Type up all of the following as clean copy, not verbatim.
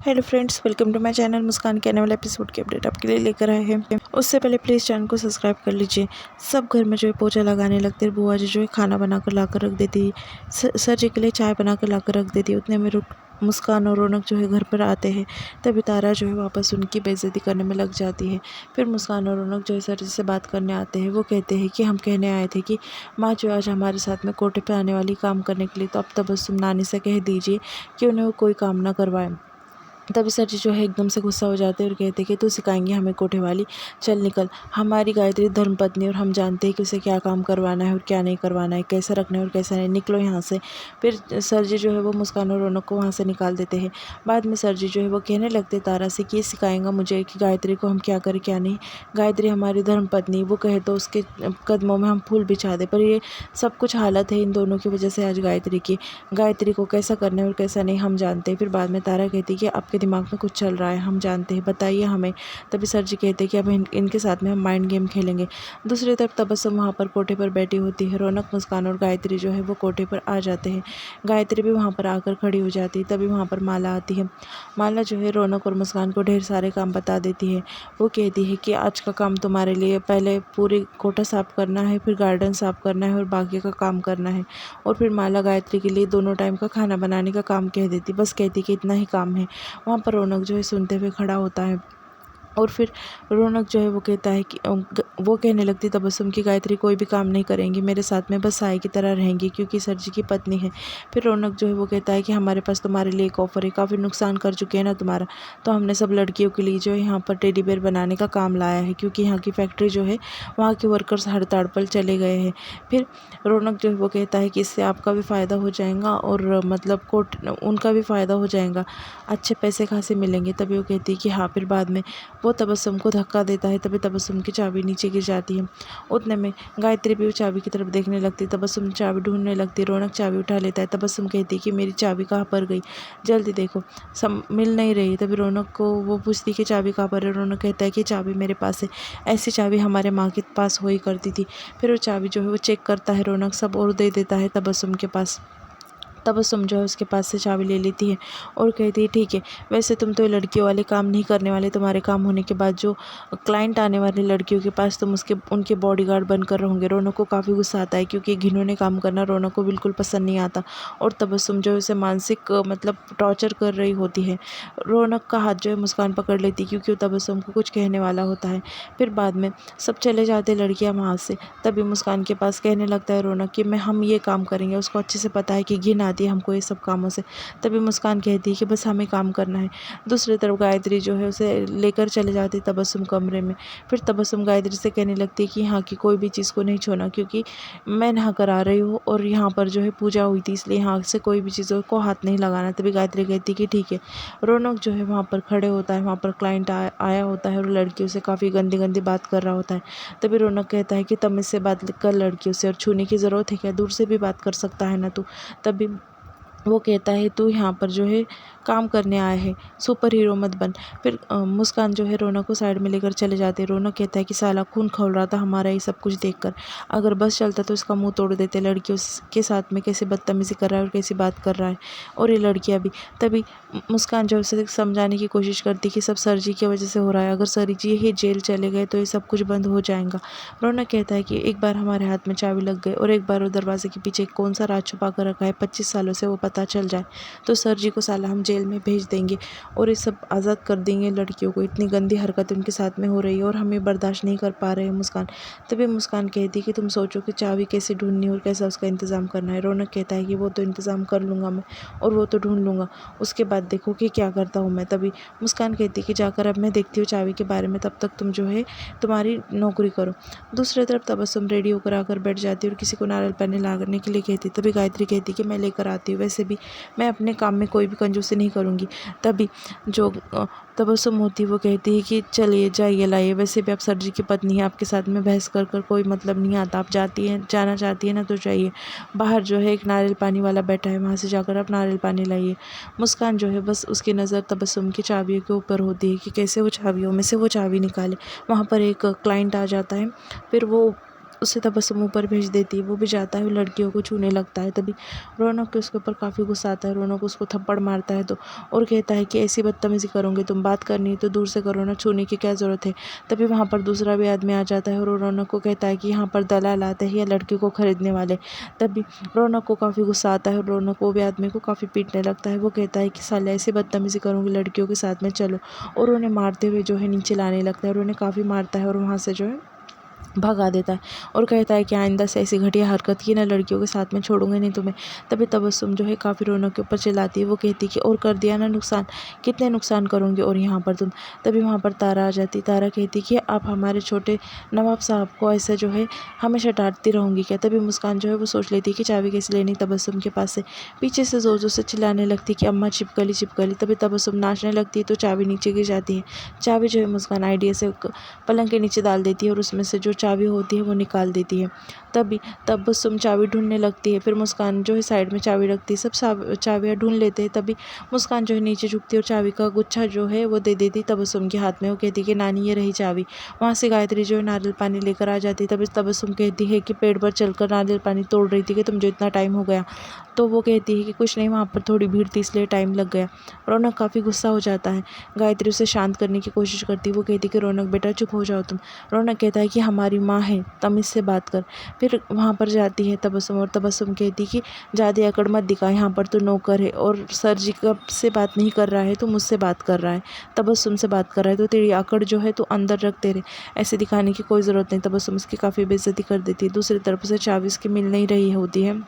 Hello friends, welcome to my channel. Muskan के आने वाले एपिसोड की अपडेट आपके लिए लेकर आए हैं। उससे पहले प्लीज़ चैनल को सब्सक्राइब कर लीजिए। सब घर में जो है पोछा लगाने लगते हैं। बुआ जी जो है खाना बनाकर लाकर रख देती, सर जी के लिए चाय बनाकर लाकर रख देती। उतने में मुस्कान और रौनक जो है घर पर आते हैं। तभी तारा जो है वापस उनकी बेइज्जती करने में लग जाती है। फिर मुस्कान और रौनक जो है सर जी से बात करने आते हैं। वो कहते हैं कि हम कहने आए थे कि माँ जो आज हमारे साथ में कोठे पे आने वाली काम करने के लिए, तो अब तबस्सुम नानी से कह दीजिए कि उन्हें वो कोई काम ना करवाए। तभी सर जी जो है एकदम से गुस्सा हो जाते हैं और कहते हैं कि तू सिखाएंगे हमें कोठे वाली, चल निकल। हमारी गायत्री धर्मपत्नी और हम जानते हैं कि उसे क्या काम करवाना है और क्या नहीं करवाना है, कैसे रखना है और कैसा नहीं, निकलो यहाँ से। फिर सर जी जो है वो मुस्कान और रौनक को वहाँ से निकाल देते हैं। बाद में सर जी जो है वो कहने लगते तारा से कि ये सिखाएंगा मुझे कि गायत्री को हम क्या करें क्या नहीं। गायत्री हमारी धर्मपत्नी, वो कहे तो उसके कदमों में हम फूल बिछा दें, पर ये सब कुछ हालत है इन दोनों की वजह से आज गायत्री को कैसा करना है और कैसा नहीं हम जानते हैं। फिर बाद में तारा कहती है कि आपके दिमाग में कुछ चल रहा है, हम जानते हैं, बताइए हमें। तभी सर जी कहते हैं कि अब इनके साथ में हम माइंड गेम खेलेंगे। दूसरी तरफ तबस्सुम वहाँ पर कोठे पर बैठी होती है। रौनक, मुस्कान और गायत्री जो है वो कोठे पर आ जाते हैं। गायत्री भी वहाँ पर आकर खड़ी हो जाती है। तभी वहाँ पर माला आती है। माला जो है रौनक और मुस्कान को ढेर सारे काम बता देती है। वो कहती है कि आज का काम तुम्हारे लिए पहले पूरी कोठा साफ करना है, फिर गार्डन साफ करना है और बाकी का काम करना है। और फिर माला गायत्री के लिए दोनों टाइम का खाना बनाने का काम कह देती, बस कहती कि इतना ही काम है। वहाँ पर रौनक जो है सुनते हुए खड़ा होता है। और फिर रौनक जो है वो कहता है कि वो कहने लगती तबस्सुम की गायत्री कोई भी काम नहीं करेंगी, मेरे साथ में बस साई की तरह रहेंगी क्योंकि सर जी की पत्नी है। फिर रौनक जो है वो कहता है कि हमारे पास तुम्हारे लिए एक ऑफ़र है, काफ़ी नुकसान कर चुके हैं ना तुम्हारा, तो हमने सब लड़कियों के लिए जो है यहाँ पर टेडी बेयर बनाने का काम लाया है, क्योंकि यहाँ की फैक्ट्री जो है वहाँ के वर्कर्स हड़ताल पर चले गए हैं। फिर रौनक जो है वो कहता है कि इससे आपका भी फ़ायदा हो जाएगा और मतलब कोट उनका भी फ़ायदा हो जाएगा, अच्छे पैसे खासे मिलेंगे। तभी वो कहती है कि हाँ। फिर बाद में वो तबस्सुम को धक्का देता है, तभी तबस्सुम की चाबी नीचे गिर जाती है। उतने में गायत्री भी चाबी की तरफ देखने लगती है। तबस्सुम चाबी ढूंढने लगती है। रौनक चाबी उठा लेता है। तबस्सुम कहती है कि मेरी चाबी कहाँ पर गई, जल्दी देखो, सब मिल नहीं रही। तभी रौनक को वो पूछती कि चाबी कहाँ पर है। रौनक कहता है कि चाबी मेरे पास है, ऐसी चाबी हमारे माँ के पास हुई करती थी। फिर वो चाबी जो है वो चेक करता है रौनक, सब और दे देता है तबस्सुम के पास। तबस्सुम जो है उसके पास से चाबी ले लेती है और कहती है ठीक है, वैसे तुम तो ये लड़कियों वाले काम नहीं करने वाले, तुम्हारे काम होने के बाद जो क्लाइंट आने वाले लड़कियों के पास तुम उनके बॉडीगार्ड बनकर रहोगे। रौनक को काफ़ी गुस्सा आता है क्योंकि घिनौने काम करना रौनक को बिल्कुल पसंद नहीं आता और तबस्सुम जो है उसे मानसिक मतलब टॉर्चर कर रही होती है। रौनक का हाथ जो है मुस्कान पकड़ लेती है क्योंकि वो तबस्सुम को कुछ कहने वाला होता है। फिर बाद में सब चले जाते लड़कियाँ वहाँ से। तभी मुस्कान के पास कहने लगता है रौनक कि हम ये काम करेंगे। उसको अच्छे से पता है कि घिन आती है हमको ये सब कामों से। तभी मुस्कान कहती है कि बस हमें काम करना है। दूसरी तरफ गायत्री जो है उसे लेकर चले जाती है तबस्सुम कमरे में। फिर तबस्सुम गायत्री से कहने लगती है कि यहाँ की कोई भी चीज़ को नहीं छोड़ना, क्योंकि मैं नहा कर आ रही हूँ और यहाँ पर जो है पूजा हुई थी, इसलिए यहाँ से कोई भी चीज़ों को हाथ नहीं लगाना। तभी गायत्री कहती है कि ठीक है। रौनक जो है वहाँ पर खड़े होता है। वहाँ पर क्लाइंट आया होता है और लड़कियों से काफ़ी गंदी गंदी बात कर रहा होता है। तभी रौनक कहता है कि तमीज़ से बात कर लड़कियों से, और छूने की ज़रूरत है क्या, दूर से भी बात कर सकता है ना तू। तभी वो कहता है तू यहाँ पर जो है काम करने आया है, सुपर हीरो मत बन। फिर मुस्कान जो है रौनक को साइड में लेकर चले जाते हैं। रौनक कहता है कि साला खून खौल रहा था हमारा ये सब कुछ देखकर, अगर बस चलता तो इसका मुंह तोड़ देते। लड़कियों के साथ में कैसे बदतमीज़ी कर रहा है और कैसी बात कर रहा है, और ये लड़कियाँ भी। तभी मुस्कान जो है उसे समझाने की कोशिश करती कि सब सर जी की वजह से हो रहा है, अगर सर जी ही जेल चले गए तो ये सब कुछ बंद हो जाएगा। रौनक कहता है कि एक बार हमारे हाथ में चाबी लग गई और एक बार वो दरवाजे के पीछे कौन सा राज छुपा कर रखा है 25 सालों से, वो पता चल जाए तो सर जी को साला हम जेल में भेज देंगे और ये सब आज़ाद कर देंगे लड़कियों को। इतनी गंदी हरकत उनके साथ में हो रही है और हम ये बर्दाश्त नहीं कर पा रहे हैं मुस्कान। तभी मुस्कान कहती है कि तुम सोचो कि चाबी कैसे ढूंढनी और कैसा उसका इंतज़ाम करना है। रौनक कहता है कि वो तो इंतज़ाम कर लूँगा मैं, और वो तो ढूंढ लूँगा, उसके बाद देखो कि क्या करता हूँ मैं। तभी मुस्कान कहती है कि जाकर अब मैं देखती हूँ चाबी के बारे में, तब तक तुम जो है तुम्हारी नौकरी करो। दूसरी तरफ तबस्सुम रेडी होकर आकर बैठ जाती है और किसी को नारियल पानी लाने के लिए कहती। तभी गायत्री कहती कि मैं लेकर आती हूँ, वैसे भी मैं अपने काम में कोई भी कंजूसी नहीं करूँगी। तभी जो तबस्सुम होती है वो कहती है कि चलिए जाइए लाइए, वैसे भी आप सर जी की पत्नी है, आपके साथ में बहस कर कर कोई मतलब नहीं आता, आप जाना चाहती है ना तो जाइए। बाहर जो है एक नारियल पानी वाला बैठा है, वहाँ से जाकर आप नारियल पानी लाइए। मुस्कान जो है बस उसकी नज़र तबस्सुम की चाबियों के ऊपर होती है कि कैसे वो चाबियों में से वो चाबी निकाले। वहाँ पर एक क्लाइंट आ जाता है। फिर वो उसे तबस्सुम ऊपर भेज देती है। वो भी जाता है, लड़कियों को छूने लगता है। तभी रौनक के उसके ऊपर काफ़ी गुस्सा आता है। रौनक उसको थप्पड़ मारता है तो और कहता है कि ऐसी बदतमीज़ी करोगे तुम, बात करनी है तो दूर से करो ना, छूने की क्या ज़रूरत है। तभी वहाँ पर दूसरा भी आदमी आ जाता है और रौनक को कहता है कि यहाँ पर दलाल आते हैं या लड़की को खरीदने वाले। तभी रौनक को काफ़ी गुस्सा आता है और रौनक वो भी आदमी को काफ़ी पीटने लगता है। वो कहता है कि साले ऐसी बदतमीज़ी करूँगी लड़कियों के साथ में, चलो। और उन्हें मारते हुए जो है नीचे लाने लगता है और उन्हें काफ़ी मारता है और वहाँ से जो है भगा देता है और कहता है कि आइंदा से ऐसी घटिया हरकत की ना, लड़कियों के साथ में छोड़ूंगा नहीं तुम्हें। तभी तबस्सुम जो है काफ़ी रौनक के ऊपर चिल्लाती है। वो कहती है कि और कर दिया ना नुकसान, कितने नुकसान करूँगी और यहाँ पर तुम। तभी वहाँ पर तारा आ जाती। तारा कहती कि आप हमारे छोटे नवाब साहब को ऐसे जो है हमेशा डांटती रहूँगी क्या। तभी मुस्कान जो है वो सोच लेती कि चाबी कैसे लेनी तबस्सुम के पास से। पीछे से ज़ोर ज़ोर से चिल्लाने लगती कि अम्मा चिपकली चिपकली। तभी तबस्सुम नाचने लगती है तो चाबी नीचे गिर जाती है। चाबी जो है मुस्कान आइडिया से पलंग के नीचे डाल देती है और उसमें से जो चाबी होती है वो निकाल देती है। तभी तबस्सुम चाबी ढूंढने लगती है। फिर मुस्कान जो है साइड में चाबी रखती है। सब चाबियाँ ढूंढ लेते हैं। तभी मुस्कान जो है नीचे झुकती है और चाबी का गुच्छा जो है वो दे देती तबस्सुम के हाथ में। वो कहती है कि नानी ये रही चाबी। वहाँ से गायत्री जो है नारियल पानी लेकर आ जाती है। तभी तबस्सुम कहती है कि पेड़ पर चलकर नारियल पानी तोड़ रही थी कि तुम जो इतना टाइम हो गया। तो वो कहती है कि कुछ नहीं, वहाँ पर थोड़ी भीड़ थी इसलिए टाइम लग गया। रौनक काफ़ी गुस्सा हो जाता है। गायत्री उसे शांत करने की कोशिश करती है। वो कहती है कि रौनक बेटा चुप हो जाओ तुम। रौनक कहता है कि हमारी माँ है, तमीज़ से बात कर। फिर वहाँ पर जाती है तबस्सुम और तबस्सुम कहती कि ज़्यादा अकड़ मत दिखा, यहाँ पर तो नौकर है और सर जी कब से बात नहीं कर रहा है तो मुझसे बात कर रहा है, तबस्सुम से बात कर रहा है, तो तेरी अकड़ जो है तो अंदर रख, तेरे ऐसे दिखाने की कोई ज़रूरत नहीं। तबस्सुम उसकी काफ़ी बेइज्जती कर देती है। दूसरी तरफ से चाबी उसकी मिल नहीं रही होती है।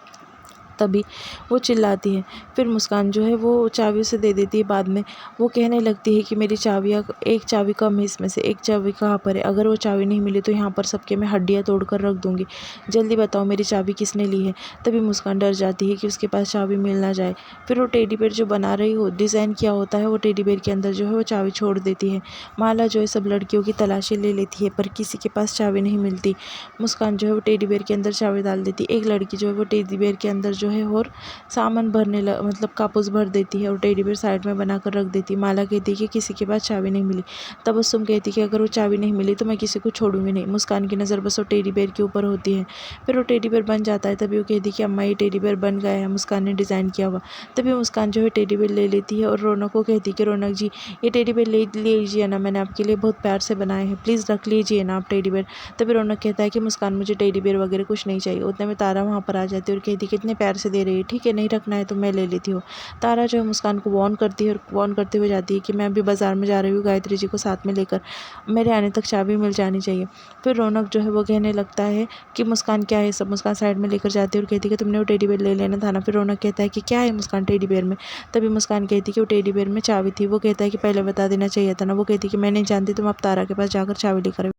तभी वो चिल्लाती है। फिर मुस्कान जो है वो चाबी उसे दे देती है। बाद में वो कहने लगती है कि मेरी चाबियाँ, एक चाबी कम है इसमें से, एक चाबी कहाँ पर है, अगर वो चाबी नहीं मिली तो यहाँ पर सबके मैं हड्डियाँ तोड़ कर रख दूँगी, जल्दी बताओ मेरी चाबी किसने ली है। तभी मुस्कान डर जाती है कि उसके पास चाबी मिल ना जाए। फिर वो टेडी बेयर जो बना रही हो, डिज़ाइन किया होता है, वो टेडी बेयर के अंदर जो है वो चाबी छोड़ देती है। माला जो है सब लड़कियों की तलाशी ले लेती है पर किसी के पास चाबी नहीं मिलती। मुस्कान जो है वो टेडी बेयर के अंदर चाबी डाल देती है। एक लड़की जो है वो टेडी बेयर के अंदर जो है और सामान भरने मतलब कापूस भर देती है और टेडी बेयर साइड में बनाकर रख देती है। माला कहती है कि किसी के पास चाबी नहीं मिली। तबस्सुम कहती है कि अगर वो चाबी नहीं मिली तो मैं किसी को छोड़ूंगी नहीं। मुस्कान की नज़र बस वो टेडी बेयर के ऊपर होती है। फिर वो टेडी बेयर बन जाता है। तभी वो कहती है कि अम्मा ये टेडी बेयर बन गया है, मुस्कान ने डिज़ाइन किया हुआ। तभी मुस्कान जो है टेडी बेयर ले लेती है और रौनक को कहती है कि रौनक जी ये टेडी बेयर ले लीजिए ना, मैंने आपके लिए बहुत प्यार से बनाए हैं, प्लीज़ रख लीजिए ना आप टेडी बेयर। तभी रौनक कहता है कि मुस्कान मुझे टेडी बेयर वगैरह कुछ नहीं चाहिए। उतने में तारा वहाँ पर आ जाती है और कहती है कितने प्यार से दे रही है, ठीक है नहीं रखना है तो मैं ले लेती हूँ। तारा जो है मुस्कान को वार्न करती है और वार्न करते हुए जाती है कि मैं अभी बाज़ार में जा रही हूँ, गायत्री जी को साथ में लेकर, मेरे आने तक चाबी मिल जानी चाहिए। फिर रौनक जो है वो कहने लगता है कि मुस्कान क्या है सब। मुस्कान साइड में लेकर जाती है और कहती है कि तुमने वो टेडी बेयर ले लेना था ना। फिर रौनक कहता है कि क्या है मुस्कान टेडी बेयर में। तभी मुस्कान कहती है कि वो टेडी बेयर में चाबी थी। वो कहता है कि पहले बता देना चाहिए था ना। वो कहती है कि मैं नहीं जानती, तुम अब तारा के पास जाकर चाबी लेकर